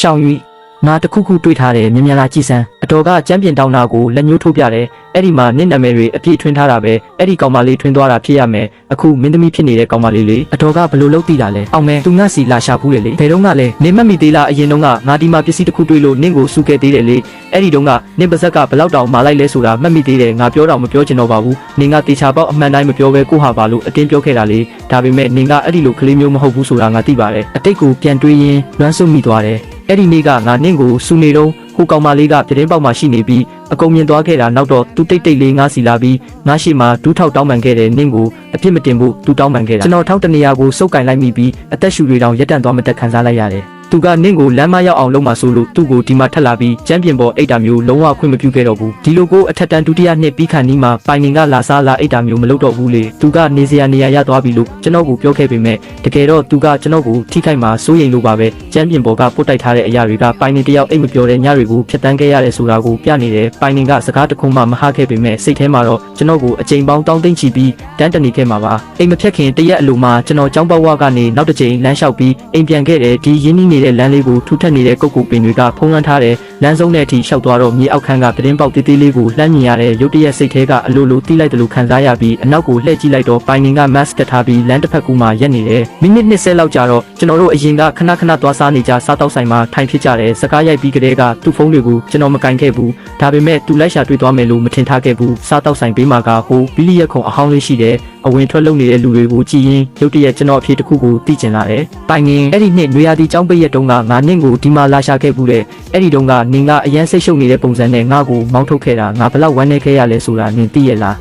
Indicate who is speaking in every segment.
Speaker 1: ရှောင်း၍ငါတခုခုတွေးထားတယ်မြင်မြန်လာကြည့်စမ်းအတော်ကကျမ်းပြင်တောင်းတာကိုလက်ညှိုးထိုးပြတယ်အဲ့ဒီမှာနင့်နာမည်တွေအပြည့်ထွင်းထားတာပဲအဲ့ဒီကောင်မလေးထွင်းသွားတာဖြစ်ရမယ်အခုမင်းသမီးဖြစ်နေတဲ့ကောင်မလေးလေအတော်ကဘလို့လုပ်သိတာလဲအောင်မဲသူငါစီလာရှာဘူးလေဘယ်တော့မှလဲနင်းမမိသေးလားအရင်တော့ကငါဒီမှာပစ္စည်းတစ်ခုတွေးလို့နင့်ကိုစုခဲ့သေးတယ်လေအဲ့ဒီတော့ကနင့်ပါဇက်ကဘလောက်တောင်မာလိုက်လဲဆိုတာမှတ်မိသေးတယ်ငါပြောတော့မပြောချင်တော့ပါဘူးနင်ကတေချာပေါက်အမှန်တိုင်းမပြောဘဲကိုဟာပါလို့အတင်းပြောခဲ့တာလေဒါပေမဲ့နင်ကအဲ့ဒီလိုကလေးမျိုးမဟုတ်ဘူးဆိုတာငါသိပါတယ်အတိတ်ကိုပြန်တွေးရင်းလွမ်းဆွမိသွားတယ်အဲ့ဒီနေ့ကငါနင့်ကိုစူနေတော့ဟိုကောင်မလေးကပြတင်းပေါက်မှာရှိနေပြီးအကုန်မြင်သွားခဲ့တာနောက်တော့သူတိတ်တိတ်လေးငါစီလာပြီးငါရှိမှဒူးထောက်တောင်းပန်ခဲ့တယ်နင့်ကိုအပြစ်မတင်ဘူးသူတောင်းပန်ခဲ့တာကျွန်တော်ထောက်တနေရာကိုစုပ်ကင်လိုက်မိပြီးအသက်ရှူတွေတောင်ရက်တန့်သွားမတက်ခံစားလိုက်ရတယ်သူကနင့်ကိုလမ်းမရောက်အောင်လုပ်မှဆိုလို့သူ့ကိုဒီမှာထက်လာပြီးကျမ်းပြင်ပေါ်အိတ်တာမျိုးလုံးဝခွင့်မပြုခဲ့တော့ဘူးဒီလိုကိုအထက်တန်းဒုတိယနှစ်ပြီးခါနီးမှာပိုင်နင်ကလာစားလာအိတ်တာမျိုးမလုပ်တော့ဘူးလေသူကနေစရာနေရာရသွားပြီလို့ကျွန်တော်ကိုပြောခဲ့ပေမဲ့တကယ်တော့သူကကျွန်တော်ကိုထိခိုက်မှာစိုးရိမ်လို့ပါပဲကျမ်းပြင်ပေါ်ကပုတ်တိုက်ထားတဲ့အရာတွေကပိုင်နင်တယောက်အိတ်မပြောတဲ့ညတွေကိုဖျက်တမ်းခဲ့ရတယ်ဆိုတာကိုပြနေတယ်ပိုင်နင်ကစကားတခုမှမဟခဲ့ပေမဲ့စိတ်ထဲမှာတော့ကျွန်တော်ကိုအချိန်ပေါင်းတောင်းသိမ့်ချပြီးတန်းတနေခဲ့မှာပါအိမ်မဖြတ်ခင်တရက်အလိုမှာကျွန်တော်ကျောင်းပေါက်ဝကနေနောက်တစ်ချိန်လမ်းလျှောက်ပြီးအိမ်ပြန်ခဲ့တယ်ဒီရင်းနှီးနေတဲ့လမ်းလေးကိုထူထပ်နေတဲ့ကုတ်ကူပင်တွေကဖုံးလွှမ်းထားတဲ့လမ်းစုံတဲ့အထိလျှောက်သွားတော့မြေအောက်ခန်းကပြတင်းပေါက်တေးသေးလေးကိုလှမ်းမြင်ရတဲ့ရုတ်တရက်စိတ်ထဲကအလိုလိုတီးလိုက်တယ်လို့ခံစားရပြီးအနောက်ကိုလှည့်ကြည့်လိုက်တော့ပိုင်နင်က mask တက်ထားပြီးလမ်းတစ်ဖက်ကူမှရက်နေတယ်မိနစ်20လောက်ကြာတော့ကျွန်တော်တို့အရင်ကခဏခဏသွားစားနေကြစားတောက်ဆိုင်မှာထိုင်ဖြစ်ကြတယ်စကားရိုက်ပြီးကတည်းကသူ့ဖုန်းတွေကိုကျွန်တော်မကင်ခဲ့ဘူးဒါပေမဲ့သူလိုက်ရှာတွေ့သွားမယ်လို့မထင်ထားခဲ့ဘူးစားတောက်ဆိုင်ဘေးမှာကဟိုဘီလီရက်ခုံအဟောင်းလေးရှိတယ်အဝင်ထွက်လုပ်နေတဲ့လူတွေကိုကြည်ရင်ရုတ်တရက်ကျွန်တော်အဖြစ်တစ်ခုကိုသိကျင်လာတယ်ပိုင်နင်အဲ့ဒီနှစ်နွေရာသီကျောင်းပိတ်ရက်တုန်းကငါနင့်ကိုဒီမှာလာရှာခဲ့ဘူးတဲ့အဲ့ဒီတုန်းကနင်ကအရန်စိတ်ရှုပ်နေတဲ့ပုံစံနဲ့ငါ့ကိုမောင်းထုတ်ခဲ့တာငါဘလောက်ဝမ်းနေခဲ့ရလဲဆိုတာနင်သိရလား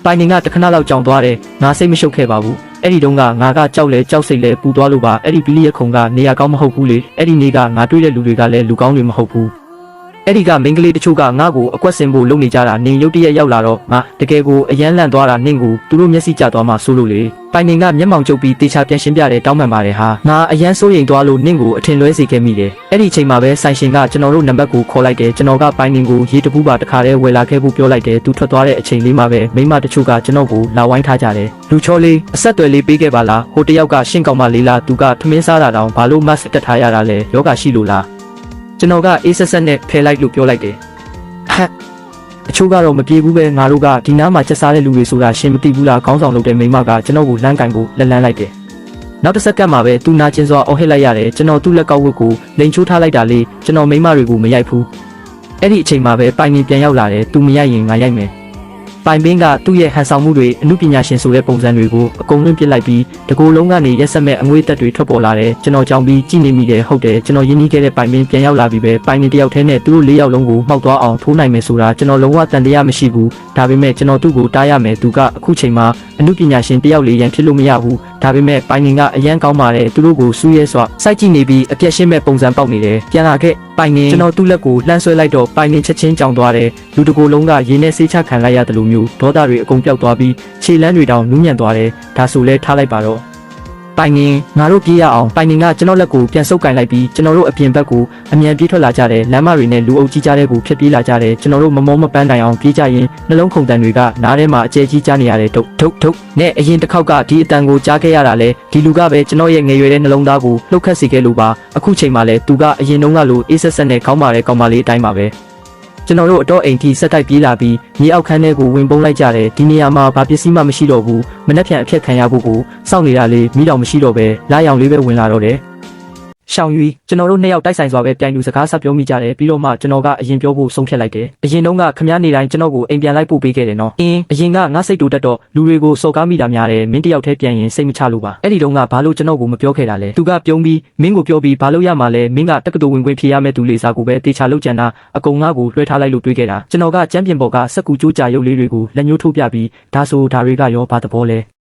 Speaker 1: ပိုင်နင်ကတခဏလောက်ကြောင်သွားတယ်ငါစိတ်မရှုပ်ခဲ့ပါဘူးအဲ့ဒီတုန်းကငါကကြောက်လဲကြောက်စိတ်လဲပူသွားလို့ပါအဲ့ဒီဘီလီရက်ခုံကနေရာကောင်းမဟုတ်ဘူးလေအဲ့ဒီနေ့ကငါတွေ့တဲ့လူတွေကလည်းလူကောင်းတွေမဟုတ်ဘူးအဲ့ဒီကမိန်းကလေးတချို့ကငါ့ကိုအကွက်ဆင်ဖို့လုပ်နေကြတာနင်ရုတ်တရက်ရောက်လာတော့ငါတကယ်ကိုအယမ်းလန့်သွားတာနင့်ကိုသူတို့မျက်စိကျသွားမှဆိုလို့လေပိုင်နင်ကမျက်မှောင်ကျုပ်ပြီးတေချာပြန်ရှင်းပြတယ်တောင်းပန်ပါတယ်ဟာငါအယမ်းစိုးရိမ်သွားလို့နင့်ကိုအထင်လွဲစေခဲ့မိတယ်အဲ့ဒီချိန်မှာပဲဆိုင်ရှင်ကကျွန်တော်တို့နံပါတ်ကိုခေါ်လိုက်တယ်ကျွန်တော်ကပိုင်နင်ကိုရေတပူးပါတခါတည်းဝယ်လာခဲ့ဖို့ပြောလိုက်တယ်သူထွက်သွားတဲ့အချိန်လေးမှာပဲမိမတချို့ကကျွန်တော်ကိုလာဝိုင်းထားကြတယ်လူချောလေးအဆက်အသွယ်လေးပေးခဲ့ပါလားဟိုတယောက်ကရှင့်ကောင်မလေးလားသူကထမင်းစားတာတောင်ဘာလို့ mask တက်ထားရတာလဲယောဂရှိလို့လားကျွန်တော်ကအေးဆက်ဆက်နဲ့ဖယ်လိုက်လို့ပြောလိုက်တယ်အချို့ကတော့မပြေဘူးပဲငါတို့ကဒီနားမှာချက်စားတဲ့လူတွေဆိုတာရှင်မသိဘူးလားခေါင်းဆောင်လုပ်တဲ့မိမကကျွန်တော်ကိုလမ်းကင်ကိုလက်လန်းလိုက်တယ်နောက်တစ်စက္ကန့်မှာပဲသူနာကျင်စွာအော်ဟစ်လိုက်ရတယ်ကျွန်တော်သူ့လက်ကောက်ဝတ်ကိုလိန်ချိုးထားလိုက်တာလေကျွန်တော်မိမတွေကိုမရိုက်ဘူးအဲ့ဒီအချိန်မှာပဲပိုင်ပင်ပြန်ရောက်လာတယ်သူမရိုက်ရင်ငါရိုက်မယ်ပိုင်ပင်ကသူ့ရဲ့ဟန်ဆောင်မှုတွေအမှုပညာရှင်ဆိုတဲ့ပုံစံတွေကိုအကုန်လုံးပြစ်လိုက်ပြီးတကူလုံးကနေရက်ဆက်မဲ့အငွေ့သက်တွေထွက်ပေါ်လာတယ်ကျွန်တော်ကြောင်ပြီးကြည့်နေမိတယ်ဟုတ်တယ်ကျွန်တော်ရင်းနှီးခဲ့တဲ့ပိုင်ပင်ပြန်ရောက်လာပြီးပဲပိုင်ပင်တယောက်တည်းနဲ့သူတို့၄ယောက်လုံးကိုမှောက်သွားအောင်ထိုးနိုင်မယ်ဆိုတာကျွန်တော်လုံးဝတန်တရားမရှိဘူးဒါပေမဲ့ကျွန်တော်သူ့ကိုတားရမယ်သူကအခုချိန်မှာအမှုပညာရှင်တယောက်လေးရန်ဖြစ်လို့မရဘူးဒါပေမဲ့ပိုင်ပင်ကအရန်ကောင်းပါတယ်သူတို့ကိုစူးရဲစွာစိုက်ကြည့်နေပြီးအပြက်ရှင်းမဲ့ပုံစံပေါက်နေတယ်ပြန်လာခဲ့ပိုင်ပင်ကျွန်တော်သူ့လက်ကိုလှမ်းဆွဲလိုက်တော့ပိုင်ပင်ချက်ချင်းကြောင်သွားတယ်လူတကူလုံးကရေနဲ့ဆေးချခံလိုက်ရတယ်လို့မျိုးဒေါသတွေအကုန်ပျောက်သွားပြီးခြေလမ်းတွေတောင်နူးညံ့သွားတယ်ဒါဆိုလဲထားလိုက်ပါတော့ပိုင်ငင်ငါတို့ပြေးရအောင်ပိုင်ငင်ကကျွန်တော်လက်ကိုပြန်ဆုပ်ကင်လိုက်ပြီးကျွန်တော်တို့အပြင်ဘက်ကိုအမြန်ပြေးထွက်လာကြတယ်လမ်းမတွေနဲ့လူအုပ်ကြီးကြားတဲ့ကိုဖျက်ပြေးလာကြတယ်ကျွန်တော်တို့မမောမပန်းတိုင်အောင်ပြေးကြရင်နှလုံးခုန်တန်တွေကနားထဲမှာအကျဲကြီးကြားနေရတယ်ထုတ်နဲ့အရင်တစ်ခေါက်ကဒီအတန်ကိုကြားခဲ့ရတာလဲဒီလူကပဲကျွန်တော်ရဲ့ငယ်ရွယ်တဲ့နှလုံးသားကိုလှုပ်ခတ်စေခဲ့လို့ပါအခုချိန်မှလဲသူကအရင်တုန်းကလိုအေးဆက်ဆက်နဲ့ခေါင်းမာတဲ့ကောင်မလေးအတိုင်းပါပဲကျွန်တော်တို့အတော့အိမ်ထိဆက်တိုက်ပြေးလာပြီးမြေအောက်ခန်းထဲကိုဝင်ပုံးလိုက်ကြတယ်ဒီနေရာမှာဘာပစ္စည်းမှမရှိတော့ဘူးမနှက်ဖြန်အဖြက်ခံရဖို့ကိုစောင့်နေတာလေးမိတော့မရှိတော့ပဲလာရောင်လေးပဲဝင်လာတော့တယ်ရှောင်းယူကျွန်တော်တို့နှစ်ယောက်တိုက်ဆိုင်စွာပဲပြန်လူစကားဆက်ပြောမိကြတယ်ပြီးတော့မှကျွန်တော်ကအရင်ပြောဖို့ဆုံးဖြတ်လိုက်တယ်အရင်တုန်းကခမည်းနေတိုင်းကျွန်တော်ကိုအိမ်ပြန်လိုက်ပို့ပေးခဲ့တယ်နော်အရင်ကငါစိတ်တူတက်တော့လူတွေကိုစော်ကားမိတာများတယ်မင်းတယောက်တည်းပြန်ရင်စိတ်မချလို့ပါအဲ့ဒီတုန်းကဘာလို့ကျွန်တော်ကိုမပြောခဲ့တာလဲသူကပြုံးပြီးမင်းကိုပြောပြီးဘာလို့ရမှာလဲမင်းကတက္ကသိုလ်ဝင်ခွင့်ဖြေရမယ့်သူလေးစားကိုပဲတေချာလုပ်ကြံတာအကုန်ငါ့ကိုလွှဲထားလိုက်လို့တွေးခဲ့တာကျွန်တော်ကကျမ်းပြင်ပေါ်ကစက်ကူကြိုးကြာရုပ်လေးတွေကိုလက်ညှိုးထိုးပြပြီးဒါဆိုဒါတွေကရောဘာသဘောလဲ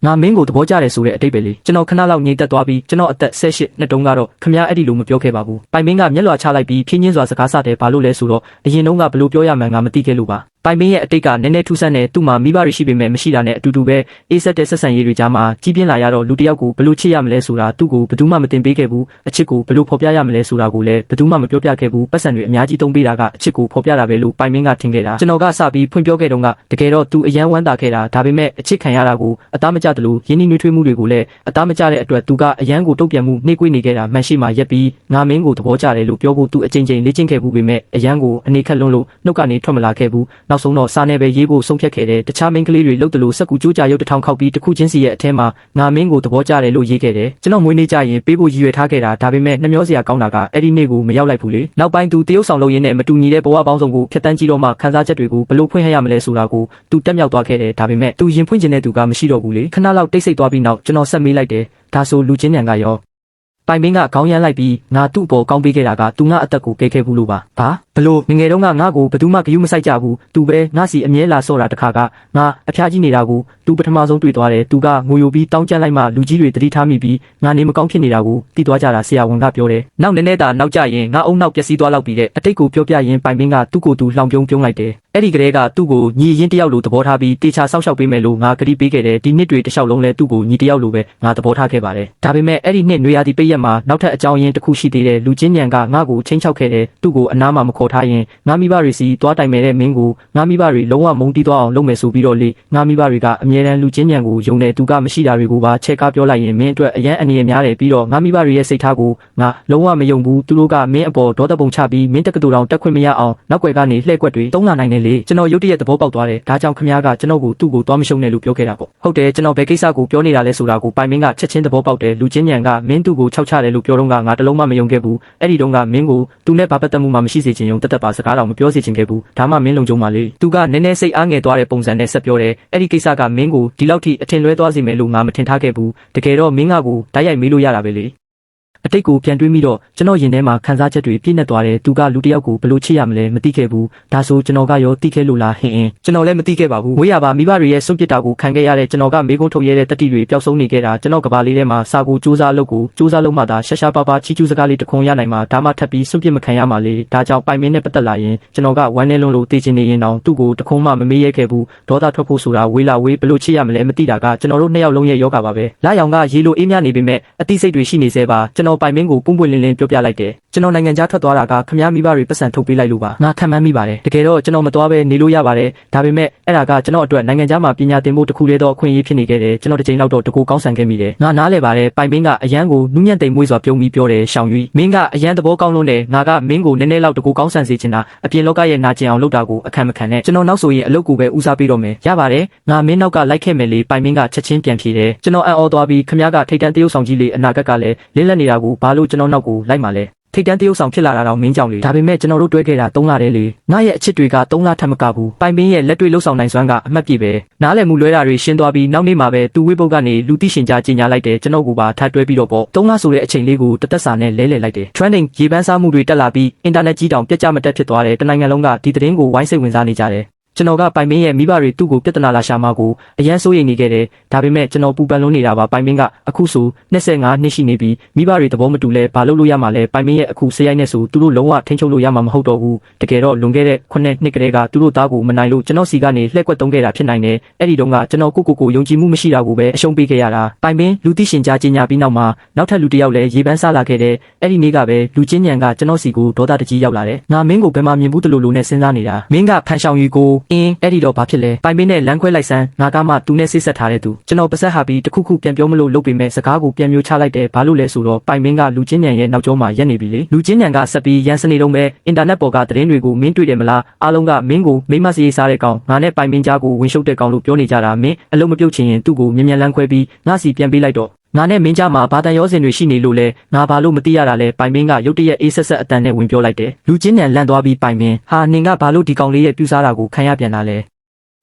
Speaker 1: ငါမင်းကိုသဘောကျတယ်ဆိုတဲ့အတိတ်ပဲလေကျွန်တော်ခဏလောက်ငြိမ်သက်သွားပြီးကျွန်တော်အသက်18နှစ်တုန်းကတော့ခမည်းအဲ့ဒီလိုမပြောခဲ့ပါဘူးပိုင်မင်းကမျက်လွှာချလိုက်ပြီးဖြင်းချင်းစွာစကားဆတယ်ဘာလို့လဲဆိုတော့အရင်တုန်းကဘလို့ပြောရမှန်းငါမသိခဲ့လို့ပါ ပိုင်ပင်းရဲ့အတိတ်ကနည်းနည်းထူးဆန်းတဲ့သူ့မှာမိဘတွေရှိပေမဲ့မရှိတာနဲ့အတူတူပဲအေးဆက်တဲ့ဆက်ဆံရေးတွေကြားမှာကြီးပြင်းလာရတော့လူတစ်ယောက်ကိုဘလို့ချစ်ရမလဲဆိုတာသူ့ကိုဘယ်သူမှမတင်ပေးခဲ့ဘူးအချစ်ကိုဘလို့ဖော်ပြရမလဲဆိုတာကိုလည်းဘယ်သူမှမပြောပြခဲ့ဘူးပတ်စံတွေအများကြီးသုံးပေးတာကအချစ်ကိုဖော်ပြတာပဲလို့ပိုင်ပင်းကထင်ခဲ့တာကျွန်တော်ကစပြီးဖွင့်ပြောခဲ့တုန်းကတကယ်တော့သူအယမ်းဝမ်းသာခဲ့တာဒါပေမဲ့အချစ်ခံရတာကိုအသားမကျသလိုရင်းနှီးနှွေးထွေးမှုတွေကိုလည်းအသားမကျတဲ့အတွက်သူကအယမ်းကိုတုံ့ပြန်မှုနှိမ့်ကွေးနေခဲ့တာမှန်ရှိမှရက်ပြီးငါမင်းကိုသဘောကျတယ်လို့ပြောဖို့သူအချိန်ချင်းလေ့ကျင့်ခဲ့ဘူးပေမဲ့အယမ်းကိုအနေခက်လွန်းလို့နှုတ်ကနေထွက်မလာခဲ့ဘူးနောက်ဆုံးတော့စားနေပဲရေးဖို့ဆုံးဖြတ်ခဲ့တယ်တခြားမင်းကလေးတွေလှုပ်တယ်လို့စက်ကူကြိုးကြရုပ်တစ်ထောင်ခောက်ပြီးတစ်ခုချင်းစီရဲ့အထဲမှာငါမင်းကိုသဘောကျတယ်လို့ရေးခဲ့တယ်ကျွန်တော်မွေးနေ့ကျရင်ပေးဖို့ရည်ရွယ်ထားခဲ့တာဒါပေမဲ့နှမျောစရာကောင်းတာကအဲ့ဒီနေ့ကိုမရောက်လိုက်ဘူးလေနောက်ပိုင်းသူတရုတ်ဆောင်လုပ်ရင်းနဲ့မတူညီတဲ့ဘဝပေါင်းစုံကိုဖျက်တမ်းကြည့်တော့မှခန်းစားချက်တွေကိုဘလို့ဖွင့်ဟရမလဲဆိုတာကိုသူတက်မြောက်သွားခဲ့တယ်ဒါပေမဲ့သူရင်ဖွင့်ခြင်းတဲ့သူကမရှိတော့ဘူးလေခဏလောက်တိတ်ဆိတ်သွားပြီးနောက်ကျွန်တော်ဆက်မေးလိုက်တယ်ဒါဆိုလူချင်းညံကရောပိုင်ပင်းကခေါင်းရမ်းလိုက်ပြီးငါသူ့အပေါ်ကောင်းပေးခဲ့တာကသူငါအသက်ကိုကဲခဲ့ဘူးလို့ပါဘာဘလို့ငငယ်တုန်းကငါ့ကိုဘယ်သူမှဂရုမစိုက်ကြဘူးသူပဲငါစီအမြဲလာဆော့တာတခါကငါအဖျားကြီးနေတာကိုသူပထမဆုံးတွေ့သွားတယ်သူကငိုယိုပြီးတောင်းကျမ်းလိုက်မှလူကြီးတွေတတိထားမိပြီးငါနေမကောင်းဖြစ်နေတာကိုသိသွားကြတာဆရာဝန်ကပြောတယ်နောက်နည်းနည်းသာနောက်ကျရင်ငါအုံနောက်ပျက်စီးသွားလောက်ပြီးတဲ့အတိတ်ကိုပြောပြရင်ပိုင်ပင်းကသူ့ကိုယ်သူလှောင်ပြုံးလိုက်တယ်အဲ့ဒီကလေးကသူ့ကိုညီရင်တယောက်လိုသဘောထားပြီးတေချာဆောက်ရှောက်ပေးမယ်လို့ငါကတိပေးခဲ့တယ်ဒီနှစ်တွေတခြားလုံးလဲသူ့ကိုညီတယောက်လိုပဲငါသဘောထားခဲ့ပါတယ်ဒါပေမဲ့အဲ့ဒီနှစ်နွေရာသီပိတ်ရက်မှာနောက်ထပ်အကြောင်းရင်းတစ်ခုရှိသေးတယ်လူချင်းညံကငါ့ကိုချင်းချောက်ခဲ့တယ်သူ့ကိုအနားမှာမခေါ်ထားရင်ငါမိဘတွေစီသွားတိုင်မယ်တဲ့မင်းကိုငါမိဘတွေလုံးဝမုန်းတီးသွားအောင်လုပ်မယ်ဆိုပြီးတော့လေငါမိဘတွေကအမြဲတမ်းလူချင်းညံကိုယုံတယ်သူကမရှိတာတွေကိုပါချဲကားပြောလိုက်ရင်မင်းအတွက်အရန်အနေရများတယ်ပြီးတော့ငါမိဘတွေရဲ့စိတ်ထားကိုငါလုံးဝမယုံဘူးသူတို့ကမင်းအပေါ်ဒေါသပုံချပြီးမင်းတက္ကသိုလ်တောင်တက်ခွင့်မရအောင်နောက်ွယ်ကနေလှည့်ကွက်တွေတုံးလာနိုင်တယ်လေကျွန်တော်ရုတ်တရက်သဘောပေါက်သွားတယ်ဒါကြောင့်ခမ ्या ကကျွန်တော်ကိုသူ့ကိုသွားမရှုံနဲ့လို့ပြောခဲ့တာပေါ့ဟုတ်တယ်ကျွန်တော်ဘယ်ကိစ္စကိုပြောနေတာလဲဆိုတာကိုပိုင်မင်းကချက်ချင်းသဘောပေါက်တယ်လူချင်းညံကမင်းသူ့ကိုခြောက်ချတယ်လို့ပြောတော့ငါတလုံးမှမယုံခဲ့ဘူးအဲ့ဒီတုန်းကမင်းကိုသူနဲ့ဘာပတ်သက်မှုမှမရှိစေချင်ုံတက်ပါစကားတော့မပြောစေချင်ခဲ့ဘူးဒါမှမင်းလုံခြုံပါလေသူကနည်းနည်းစိတ်အားငယ်သွားတဲ့ပုံစံနဲ့ဆက်ပြောတယ်အဲ့ဒီကိစ္စကမင်းကိုဒီလောက်ထိအထင်လွဲသွားစေမယ်လို့ငါမထင်ထားခဲ့ဘူးတကယ်တော့မင်းကကိုတိုက်ရိုက်မေးလို့ရတာပဲလေအတိတ်ကိုပြန်တွေးမိတော့ကျွန်တော်ရင်ထဲမှာခန်းစားချက်တွေပြည့်နေသွားတယ်သူကလူတစ်ယောက်ကိုဘယ်လိုချစ်ရမလဲမသိခဲ့ဘူးဒါဆိုကျွန်တော်ကရောသိခဲ့လို့လားဟင်းကျွန်တော်လည်းမသိခဲ့ပါဘူးဝေးရပါမိဘတွေရဲ့စွန့်ပစ်တာကိုခံခဲ့ရတဲ့ကျွန်တော်ကမေကုန်းထုတ်ရတဲ့တတိတွေပျောက်ဆုံးနေခဲ့တာကျွန်တော်ကဘာလေးထဲမှာစာကိုစူးစမ်းလုပ်မှသာရှာရှာပါပါချီချူးစကားလေးတခွန်ရနိုင်မှာဒါမှထပ်ပြီးစွန့်ပစ်မခံရမှာလေဒါကြောင့်ပိုင်မင်းနဲ့ပတ်သက်လာရင်ကျွန်တော်ကဝမ်းနေလုံးလို့သိချင်နေရင်တော့သူ့ကိုတခွန်မှမမေးရဲခဲ့ဘူးဒေါသထွက်ဖို့ဆိုတာဝေးလာဝေးဘယ်လိုချစ်ရမလဲမသိတာကကျွန်တော်တို့နှစ်ယောက်လုံးရဲ့ယောဂပါပဲလာရောင်ကရေလိုအေးမြနေပေမဲ့အသိစိတ်တွေရှိနေသေးပါကျွန်တော်ပိုင်မင်းကိုပွင့်လင်းပြောပြလိုက်တယ်ကျွန်တော်နိုင်ငံခြားထွက်သွားတာကခမ ्या မိဘတွေပတ်စံထုတ်ပေးလိုက်လို့ပါငါခံမှန်းမိပါတယ်တကယ်တော့ကျွန်တော်မသွားဘဲနေလို့ရပါတယ်ဒါပေမဲ့အဲ့ဒါကကျွန်တော်အတွက်နိုင်ငံခြားမှာပညာသင်ဖို့တခုတည်းသောအခွင့်အရေးဖြစ်နေခဲ့တယ်ကျွန်တော်တစ်ချိန်လောက်တော့တကူကောင်းဆန်ခဲ့မိတယ်ငါနားလဲပါတယ်ပိုင်ပင်းကအရန်ကိုနူးညံ့သိမ်မွေးစွာပြုံးပြီးပြောတယ်ရှောင်ရွီမင်းကအရန်သဘောကောင်းလို့နဲ့ငါကမင်းကိုနည်းနည်းလောက်တကူကောင်းဆန်စေချင်တာအပြင်လောကရဲ့နာကျင်အောင်လုပ်တာကိုအခက်မခံနဲ့ကျွန်တော်နောက်ဆိုရင်အလုပ်ကိုပဲဦးစားပေးတော့မယ်ရပါတယ်ငါမင်းနောက်ကလိုက်ခဲ့မယ်လေပိုင်ပင်းကချက်ချင်းပြန်ဖြေတယ်ကျွန်တော်အံ့ဩသွားပြီးခမ ्या ကထိတ်တန်းတရုပ်ဆောင်ကြီးလေးအနာဂတ်ကလည်းလင်းလက်နေတာကိုဘာလို့ကျွန်တော်နောက်ကိုလိုက်မှလဲထိတ်တန်းတရုပ်ဆောင်ဖြစ်လာတာတော့မင်းကြောင့်လေဒါပေမဲ့ကျွန်တော်တို့တွဲခဲ့တာ3လတည်းလေငါရဲ့အချစ်တွေက3လထပ်မကဘူးပိုင်ပင်းရဲ့လက်တွေ့လှုပ်ဆောင်နိုင်စွမ်းကအမှတ်ပြည့်ပဲနားလည်မှုလွဲတာတွေရှင်းသွားပြီးနောက်နေ့မှာပဲသူဝိပုတ်ကနေလူသိရှင်ကြားကြီးညာလိုက်တယ်ကျွန်တော်ကပါထပ်တွဲပြီးတော့ပေါ့3လဆိုတဲ့အချိန်လေးကိုတသက်စာနဲ့လဲလှယ်လိုက်တယ် trending ရေပန်းစားမှုတွေတက်လာပြီးအင်တာနက်ကြီးတောင်ပြတ်ကျမတက်ဖြစ်သွားတယ်တနိုင်ငံလုံးကဒီသတင်းကိုဝိုင်းစိတ်ဝင်စားနေကြတယ်ကျွန်တော်ကပိုင်ပင်းရဲ့မိဘတွေသူ့ကိုပြဿနာလာရှာမှာကိုအရန်စိုးရိမ်နေခဲ့တယ်ဒါပေမဲ့ကျွန်တော်ပူပန်လုံးနေတာပါပိုင်ပင်းကအခုဆို25နှစ်ရှိနေပြီမိဘတွေသဘောမတူလဲဘာလုပ်လို့ရမှာလဲပိုင်ပင်းရဲ့အခုစရိုက်နဲ့ဆိုသူတို့လုံးဝထိန်းချုပ်လို့ရမှာမဟုတ်တော့ဘူးတကယ်တော့လွန်ခဲ့တဲ့9နှစ်ကလေးကသူတို့သားကိုမနိုင်လို့ကျွန်တော်စီကနေလှည့်ကွက်သုံးခဲ့တာဖြစ်နိုင်တယ်အဲ့ဒီတုန်းကကျွန်တော်ကိုယုံကြည်မှုမရှိတာကိုပဲအရှုံးပေးခဲ့ရတာပိုင်ပင်းလူသိရှင်ကြားကြီးညာပြီးနောက်မှာနောက်ထပ်လူတစ်ယောက်လည်းရေပန်းစားလာခဲ့တယ်အဲ့ဒီနေ့ကပဲလူချင်းညံကကျွန်တော်စီကိုဒေါသတကြီးရောက်လာတယ်ငါမင်းကိုဘယ်မှာမြင်ဘူးတလို့နဲ့စဉ်းစားနေတာမင်းကဖန်ရှောင်ယူကိုအဲ့ဒီတော့ဖြစ်လဲပိုင်ပင်းနဲ့လမ်းခွဲလိုက်စမ်းငါကမှသူနဲ့ဆိတ်ဆက်ထားတဲ့သူကျွန်တော်ပါဆက်ဟာပြီးတခုခုပြန်ပြောမလို့လုပ်ပေမဲ့စကားကိုပြန်မျိုးချလိုက်တယ်ဘာလို့လဲဆိုတော့ပိုင်ပင်းကလူချင်းညံရဲ့နောက်ကျောမှာရက်နေပြီလေလူချင်းညံကဆက်ပြီးရန်စနေတုံးပဲအင်တာနက်ပေါ်ကသတင်းတွေကိုမင်းတွေ့တယ်မလားအားလုံးကမင်းကိုမိမစရေးစားတဲ့ကောင်ငါနဲ့ပိုင်ပင်းကြားကိုဝင်ရှုပ်တဲ့ကောင်လို့ပြောနေကြတာမင်းအလုံးမပြုတ်ချင်ရင်သူ့ကိုမြန်မြန်လမ်းခွဲပြီးငါစီပြန်ပေးလိုက်တော့ငါနဲ့မင်းကြားမှာဘာတန်ရောစင်တွေရှိနေလို့လဲငါဘာလို့မသိရတာလဲပိုင်ပင်းကရုတ်တရက်အေးဆက်ဆက်အတန်နဲ့ဝင်ပြောလိုက်တယ်လူချင်းညံလန့်သွားပြီးပိုင်ပင်းဟာနင်ကဘာလို့ဒီကောင်လေးရဲ့ပြူစားတာကိုခံရပြန်လာလဲ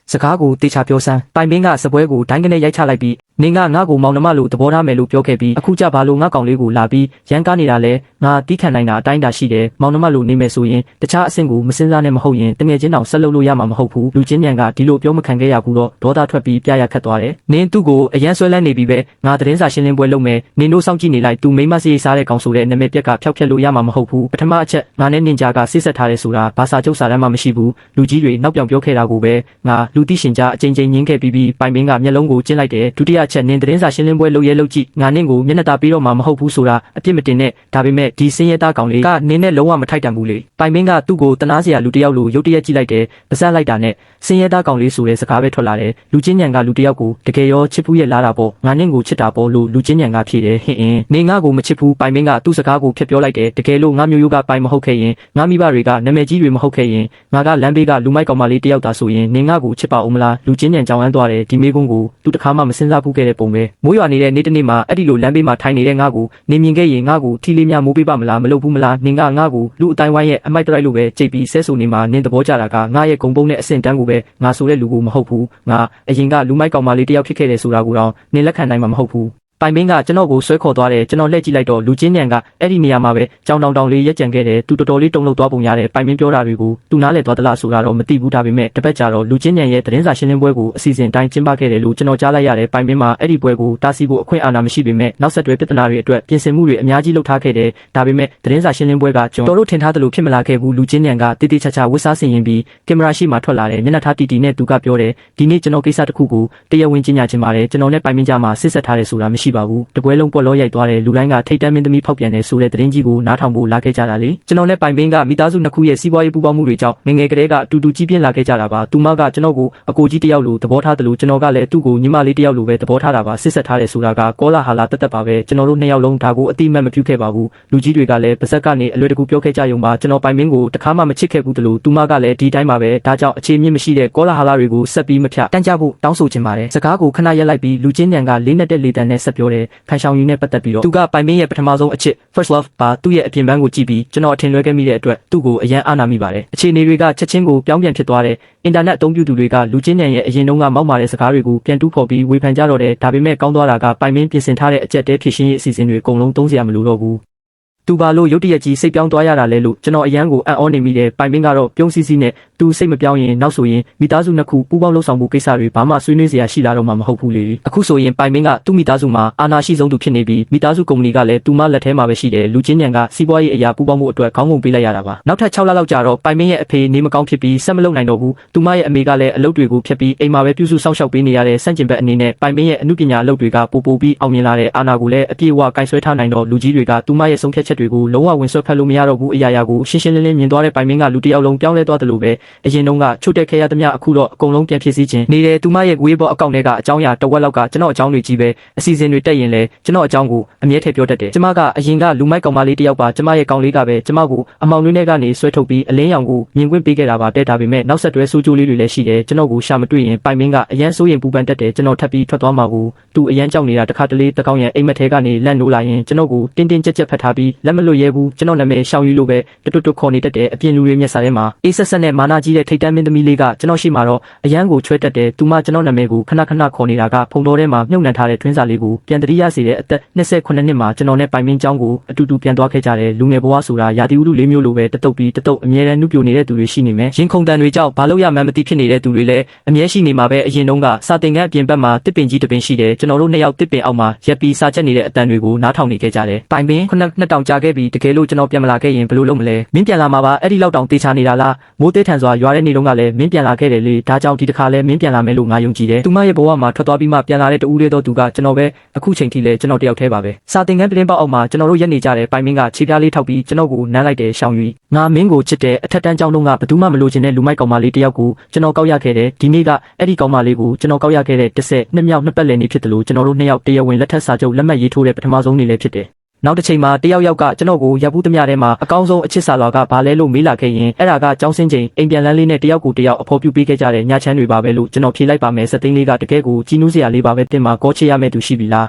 Speaker 1: စကားကိုတေချာပြောစမ်းပိုင်ပင်းကစပွဲကိုဒိုင်းကနေရိုက်ချလိုက်ပြီး နင်ကငါ့ကိုမောင်နှမလို့သဘောထားမယ်လို့ပြောခဲ့ပြီးအခုကြဘာလို့ငါကောင်လေးကိုလာပြီးရန်ကားနေတာလဲငါတီးခံနိုင်တာအတိုင်းတာရှိတယ်မောင်နှမလို့နေမယ်ဆိုရင်တခြားအဆင့်ကိုမစင်စားနဲ့မဟုတ်ရင်တငယ်ချင်းတောင်ဆက်လုပ်လို့ရမှာမဟုတ်ဘူးလူချင်းညံကဒီလိုပြောမခံခဲ့ရဘူးတော့ဒေါသထွက်ပြီးပြရခတ်သွားတယ်နင်သူ့ကိုအရန်ဆွဲလန်းနေပြီပဲငါသတင်းစာရှင်းလင်းပွဲလုပ်မယ်နင်တို့စောင့်ကြည့်နေလိုက်သူမိမစရိတ်စားတဲ့ကောင်ဆိုတဲ့နာမည်ပြက်ကဖျောက်ဖျက်လို့ရမှာမဟုတ်ဘူးပထမအချက်ငါနဲ့နင်ကြားကစစ်ဆက်ထားတယ်ဆိုတာဘာစာချုပ်စာတမ်းမှမရှိဘူးလူကြီးတွေနောက်ပြောင်ပြောခဲ့တာကိုပဲငါလူသိရှင်ကြားအချိန်ချင်းညင်းခဲ့ပြီးပိုင်ပင်ကမျက်လုံးကိုကျင်းလိုက်တယ်ဒုတိယအချက်နင်သတင်းစာရှင်းလင်းပွဲလုပ်ရဲလုပ်ကြည့်ငါနင့်ကိုမျက်နှာတာပြီးတော့မှမဟုတ်ဘူးဆိုတာအပြစ်မတင်နဲ့ဒါပေမဲ့ဒီစင်းရဲသားကောင်လေးကနင်းနဲ့လုံးဝမထိုက်တန်ဘူးလေပိုင်ပင်ကသူ့ကိုတနာစရာလူတယောက်လိုရုတ်တရက်ကြည့်လိုက်တယ်ပါဇက်လိုက်တာနဲ့စင်းရဲသားကောင်လေးဆိုတဲ့စကားပဲထွက်လာတယ်လူချင်းညံကလူတယောက်ကိုတကယ်ရောချစ်ဖူးရဲ့လားတာပေါ့ငါနင့်ကိုချစ်တာပေါ့လို့လူချင်းညံကဖြေတယ်ဟင်းအင်းနေငါကိုမချစ်ဘူးပိုင်ပင်ကသူ့စကားကိုဖျက်ပြောလိုက်တယ်တကယ်လို့ငါမျိုးရိုးကပိုင်မဟုတ်ခဲ့ရင်ငါမိဘတွေကနာမည်ကြီးတွေမဟုတ်ခဲ့ရင်ငါကလမ်းဘေးကလူမိုက်ကောင်မလေးတယောက်သာဆိုရင်နေငါကိုချစ်ပါဦးမလားလူချင်းညံကြောင်ဝမ်းသွားတယ်ဒီမေးခွန်းကိုသူတခါမှမစင်စားဘူးခဲ့တဲ့ပုံပဲမိုးရွာနေတဲ့နေ့တစ်နေ့မှာအဲ့ဒီလိုလမ်းဘေးမှာထိုင်နေတဲ့ငါကိုနေမြင်ခဲ့ရင်ငါကိုထီလေးများမိုးပေးပါမလားမလုပ်ဘူးမလားနင်ကငါကိုလူအတိုင်းဝိုင်းရဲ့အမိုက်တရိုက်လိုပဲကြိတ်ပြီးဆဲဆူနေမှာနင်သဘောကျတာကငါရဲ့ဂုံပုံးနဲ့အဆင့်တန်းကိုပဲငါဆိုတဲ့လူကိုမဟုတ်ဘူးငါအရင်ကလူမိုက်ကောင်မလေးတယောက်ဖြစ်ခဲ့တယ်ဆိုတာကိုတော့နင်လက်ခံနိုင်မှာမဟုတ်ဘူးပိုင်ပင်ကကျွန်တော်ကိုဆွဲခေါ်သွားတယ်ကျွန်တော်လှည့်ကြည့်လိုက်တော့လူချင်းညံကအဲ့ဒီနေရာမှာပဲကြောင်တောင်တောင်လေးရက်ကြံခဲ့တယ်သူတော်တော်လေးတုံ့လောက်သွားပုံရတယ်ပိုင်ပင်ပြောတာတွေကိုသူနားလဲသွားသလားဆိုတာတော့မသိဘူးဒါပေမဲ့တစ်ပတ်ကြာတော့လူချင်းညံရဲ့သတင်းစာရှင်းလင်းပွဲကိုအစီအစဉ်တိုင်းကျင်းပခဲ့တယ်လို့ကျွန်တော်ကြားလိုက်ရတယ်ပိုင်ပင်မှာအဲ့ဒီပွဲကိုတားဆီးဖို့အခွင့်အာဏာမရှိပေမဲ့နောက်ဆက်တွဲပြဿနာတွေအတွက်ပြင်ဆင်မှုတွေအများကြီးလုပ်ထားခဲ့တယ်ဒါပေမဲ့သတင်းစာရှင်းလင်းပွဲကကျွန်တော်တို့ထင်ထားသလိုဖြစ်မလာခဲ့ဘူးလူချင်းညံကတိတိကျကျဝတ်စားဆင်ရင်ပြီးကင်မရာရှိမှထွက်လာတယ်မျက်နှာထားတီတီနဲ့သူကပြောတယ်ဒီနေ့ကျွန်တော်ကိစ္စတစ်ခုကိုတရားဝင်ကြီးညာချင်ပါတယ်ကျွန်တော်နဲ့ပိုင်ပင်ကြမှာဆစ်ဆက်ထားတယ်ဆိုတာမရှိပါဘူးတပွဲလုံးပေါ်လောရိုက်သွားတယ်လူတိုင်းကထိတ်တန့်မင်းသမီးဖောက်ပြန်တယ်ဆိုတဲ့သတင်းကြီးကိုနားထောင်ဖို့လာခဲ့ကြတာလေကျွန်တော်နဲ့ပိုင်ပင်ကမိသားစုနှစ်ခုရဲ့စီးပွားရေးပူးပေါင်းမှုတွေကြောင့်ငငယ်ကလေးကအတူတူကြီးပြင်းလာခဲ့ကြတာပါသူမကကျွန်တော်ကိုအကိုကြီးတယောက်လိုသဘောထားတယ်လို့ကျွန်တော်ကလည်းသူ့ကိုညီမလေးတယောက်လိုပဲသဘောထားတာပါစစ်ဆက်ထားတယ်ဆိုတာကကောလာဟာလာတက်တက်ပါပဲကျွန်တော်တို့နှစ်ယောက်လုံးဒါကိုအတိမတ်မပြုခဲ့ပါဘူးလူကြီးတွေကလည်းပါဇက်ကနေအလွယ်တကူပြောခဲ့ကြရုံပါကျွန်တော်ပိုင်ပင်ကိုတခါမှမချစ်ခဲ့ဘူးတယ်လို့သူမကလည်းဒီတိုင်းပါပဲဒါကြောင့်အခြေမြင့်မရှိတဲ့ကောလာဟာလာတွေကိုဆက်ပြီးမဖြတ်တန်းကြဖို့တောင်းဆိုချင်ပါတယ်စကားကိုခဏရက်လိုက်ပြီးလူချင်းညံကလေးနဲ့တဲ့လေတန်နဲ့ဆက်ပြောတယ်ခိုင်ဆောင်ယူနဲ့ပတ်သက်ပြီးတော့သူကပိုင်ပင်ရဲ့ပထမဆုံးအချစ် first love ပါသူ့ရဲ့အပြင်ပန်းကိုကြည့်ပြီးကျွန်တော်အထင်လွဲခဲ့မိတဲ့အတွက်သူ့ကိုအယံအားနာမိပါတယ်အခြေအနေတွေကချက်ချင်းကိုပြောင်းပြန်ဖြစ်သွားတယ်အင်တာနက်အသုံးပြုသူတွေကလူချင်းညံရဲ့အရင်တုန်းကမောက်မာတဲ့စကားတွေကိုပြန်တူးဖော်ပြီးဝေဖန်ကြတော့တယ်ဒါပေမဲ့ကောင်းသွားတာကပိုင်ပင်ပြင်ဆင်ထားတဲ့အကြက်တဲဖြစ်ရှင်းရေးအစီအစဉ်တွေအကုန်လုံးသုံးစရာမလိုတော့ဘူးသူဘာလို့ရုတ်တရက်ကြီးစိတ်ပြောင်းသွားရတာလဲလို့ကျွန်တော်အရန်ကိုအံ့ဩနေမိတယ်ပိုင်ပင်ကတော့ပြုံးစီစီနဲ့သူစိတ်မပြောင်းရင်နောက်ဆိုရင်မိသားစုနှစ်ခုပူးပေါင်းလှုပ်ဆောင်မှုကိစ္စတွေဘာမှဆွေးနွေးစရာရှိလာတော့မှမဟုတ်ဘူးလေအခုဆိုရင်ပိုင်ပင်ကသူ့မိသားစုမှာအာဏာရှိဆုံးသူဖြစ်နေပြီးမိသားစုကုမ္ပဏီကလည်းသူမလက်ထဲမှာပဲရှိတယ်လူချင်းညံကစီးပွားရေးအရာပူးပေါင်းမှုအတွက်ခေါင်းငုံပေးလိုက်ရတာပါနောက်ထပ်6လလောက်ကြာတော့ပိုင်ပင်ရဲ့အဖေနေမကောင်းဖြစ်ပြီးဆက်မလုပ်နိုင်တော့ဘူးသူမရဲ့အမေကလည်းအလုပ်တွေကိုဖျက်ပြီးအိမ်မှာပဲပြုစုစောင့်ရှောက်ပေးနေရတဲ့စန့်ကျင်ဘက်အနေနဲ့ပိုင်ပင်ရဲ့အမှုပညာအလုပ်တွေကပိုပြီးအောင်မြင်လာတဲ့အာဏာကိုလည်းအပြည့်အဝကင်ဆွဲထားနိုင်တော့လူကြီးတွေကသူမရဲ့ဆုံးဖြတ်ချက်တွေကိုလုံးဝဝင်ဆွဲဖက်လို့မရတော့ဘူးအရာရာကိုရှင်းရှင်းလင်းလင်းမြင်သွားတဲ့ပိုင်ပင်ကလူတစ်ယောက်လုံးပြောင်းလဲသွားတယ်လို့ပဲအရင်တုန်းကချို့တက်ခဲ့ရသမျှအခုတော့အကုန်လုံးပြန်ဖြစ်စီခြင်းနေတယ်သူမရဲ့ဝေးဘောအကောင့်ထဲကအကြောင်းအရာတဝက်လောက်ကကျွန်တော်အကြောင်းတွေကြီးပဲအစီအစဉ်တွေတက်ရင်လဲကျွန်တော်အကြောင်းကိုအမြဲထည့်ပြောတတ်တယ်ကျမကအရင်ကလူမိုက်ကောင်မလေးတစ်ယောက်ပါကျမရဲ့ကောင်လေးကပဲကျမကိုအမောင်လေးနဲ့ကနေဆွဲထုတ်ပြီးအလင်းရောင်ကိုမြင်ကွင်းပေးခဲ့တာပါတဲ့ဒါပေမဲ့နောက်ဆက်တွဲဆိုးကျိုးလေးတွေလည်းရှိတယ်ကျွန်တော်ကိုရှာမတွေ့ရင်ပိုင်ပင်ကအရန်စိုးရင်ပူပန်တက်တယ်ကျွန်တော်ထပ်ပြီးထွက်သွားမှာကိုသူအရန်ကြောက်နေတာတခါတလေတကောင်းရန်အိမ်မက်ထဲကနေလန့်နိုးလာရင်ကျွန်တော်ကိုတင်းတင်းကြပ်ကြပ်ဖတ်ထားပြီးလက်မလွတ်ရဲဘူးကျွန်တော်နာမည်ရှောင်းယူလို့ပဲတွတ်ခေါ်နေတတ်တယ်အပြင်လူတွေမျက်စာထဲမှာအေးဆက်ဆက်နဲ့မာနာကြီးတဲ့ထိတ်တန်းမင်းသမီးလေးကကျွန်တော်ရှိမှာတော့အရန်ကိုချွဲတက်တယ်သူမကျွန်တော်နာမည်ကိုခဏခဏခေါ်နေတာကဖုံတော်ထဲမှာမြုပ်နှံထားတဲ့တွင်းစာလေးကိုပြန်တတိယစေတဲ့အသက်28နှစ်မှာကျွန်တော်နဲ့ပိုင်ပင်ကျောင်းကိုအတူတူပြန်သွားခဲ့ကြတယ်လူငယ်ဘဝဆိုတာရာသီဥတုလေးမျိုးလိုပဲတတုပ်ပြီးတတုပ်အမြဲတမ်းနှုတ်ပြနေတဲ့သူတွေရှိနေမယ်ရင်ခုန်တန်တွေကြောင့်ဘာလို့ရမှန်းမသိဖြစ်နေတဲ့သူတွေလည်းအမြဲရှိနေမှာပဲအရင်တုန်းကစာသင်ခန်းအပြင်ဘက်မှာတစ်ပင်ကြီးတစ်ပင်ရှိတယ်ကျွန်တော်တို့နှစ်ယောက်တစ်ပင်အောက်မှာရက်ပြီးစာချက်နေတဲ့အတန်တွေကိုနားထောင်နေခဲ့ကြတယ်ပိုင်ပင်နှစ်တောင်ကြာခဲ့ပြီးတကယ်လို့ကျွန်တော်ပြန်မလာခဲ့ရင်ဘယ်လိုလုပ်မလဲမင်းပြန်လာမှာပါအဲ့ဒီလောက်တောင်တေချာနေတာလားမိုးသေးထန်စွာရွာတဲ့နေ့တုန်းကလည်းမင်းပြန်လာခဲ့တယ်လေဒါကြောင့်ဒီတစ်ခါလည်းမင်းပြန်လာမယ်လို့ငါယုံကြည်တယ်သူမရဲ့ဘဝမှာထွက်သွားပြီးမှပြန်လာတဲ့တူဦးလေးတော့သူကကျွန်တော်ပဲအခုချိန်ထိလည်းကျွန်တော်တယောက်တည်းပါပဲစာသင်ခန်းပြင်ပအောက်မှာကျွန်တော်တို့ရက်နေကြတယ်ပိုင်မင်းကခြေပြားလေးထောက်ပြီးကျွန်တော်ကိုနမ်းလိုက်တယ်ရှောင်းယူငါမင်းကိုချစ်တယ်အထက်တန်းကျောင်းလုံးကဘယ်သူမှမလိုချင်တဲ့လူမိုက်ကောင်မလေးတယောက်ကိုကျွန်တော်ကောက်ရခဲ့တယ်ဒီနေ့ကအဲ့ဒီကောင်မလေးကိုကျွန်တော်ကောက်ရခဲ့တဲ့12မြောက်နှစ်ပတ်လည်နေ့ဖြစ်တယ်လို့ကျွန်တော်တို့နှစ်ယောက်တရားဝင်လက်ထပ်စာချုပ်လက်မှတ်ရေးထိုးတဲ့ပထမဆုံးနေ့လည်းဖြစ်တယ်နောက်တစ်ချိန်မှာတယောက်ယောက်ကကျွန်တော်ကိုရပ်ဘူးသမျှထဲမှာအကောင်းဆုံးအချစ်စာလွာကဘာလဲလို့မေးလာခဲ့ရင်အဲ့ဒါကကျောင်းစင်းချိန်အိမ်ပြန်လန်းလေးနဲ့တယောက်ကိုတယောက်အဖော်ပြပေးခဲ့ကြတဲ့ညချမ်းတွေပါပဲလို့ကျွန်တော်ဖြေလိုက်ပါမယ်စသိန်းလေးကတကယ်ကိုကြီးနူးစရာလေးပါပဲတင်မှာကောချေရမယ့်သူရှိပြီလား